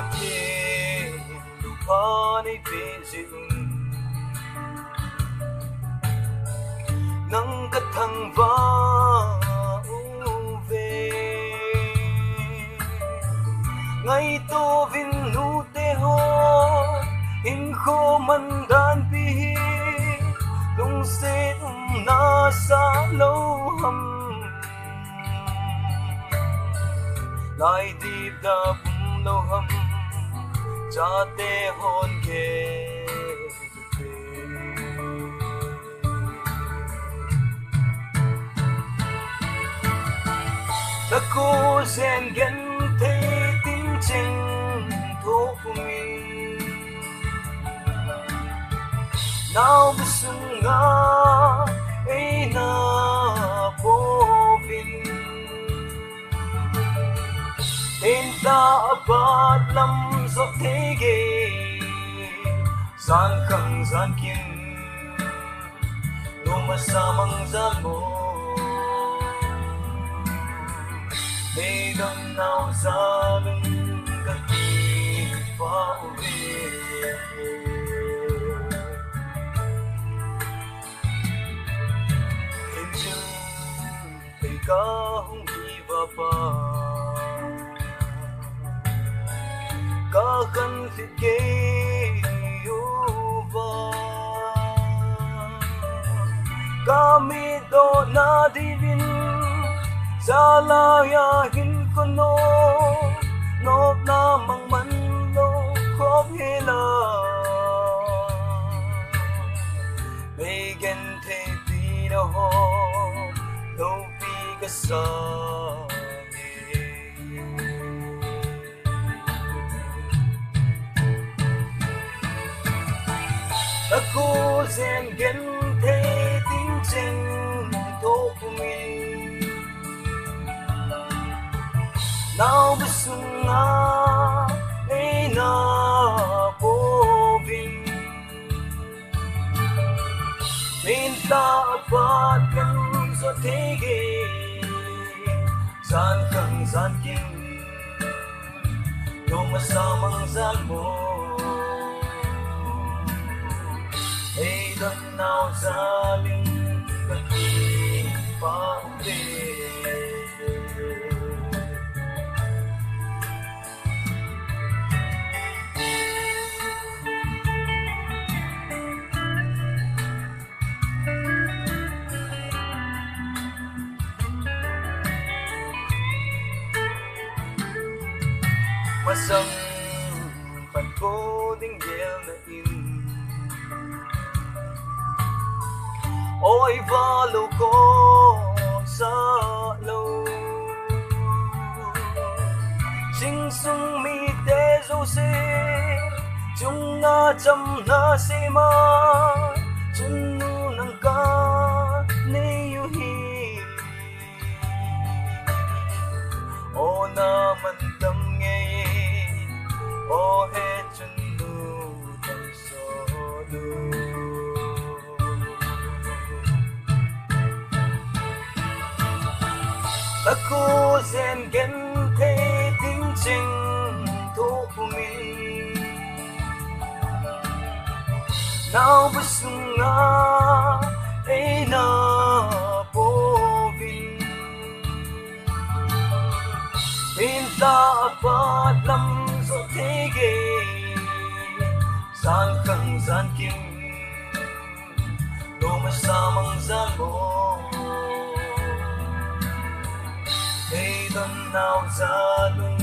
Mati lupa ni Beijing nang kathang va uve ngay to vin nu te ho in kho man dan pi lung se na sa lo ham lai deep da lo ham chate hon ke ta ko zen gen te tin ching tho mi now bisunga e na po vin Tenta apat lam so tege Zan kang zan kim No masamang zan mo Medang nao zalung kati pa uwi Hinjung kay kahong iba pa Kakan fitke yuva Kami do na divin Salayahin ko no Nop na mang manlo Kop hila Begen te pino ho No pigasa Ako zen gen te ting cheng to mi Now bisunga e na po vin Minta apat kan so tege Zan kang zan kim No masamang zan mo Hey, dan now zaling kati pa uwi Masang pankoding gel na in Ôi va lô ko sa lô Sing sung mi te zo se Chung na cham na se ma Chun nu nang ka ne yu hi O na man tam nghe O he chun nu tam so lu Ako zen gen te ting ching to mi Now bisunga e na po vin Minta apat lam so tege Zan kang zan kim No masamang zan mo Hey, dan now zalung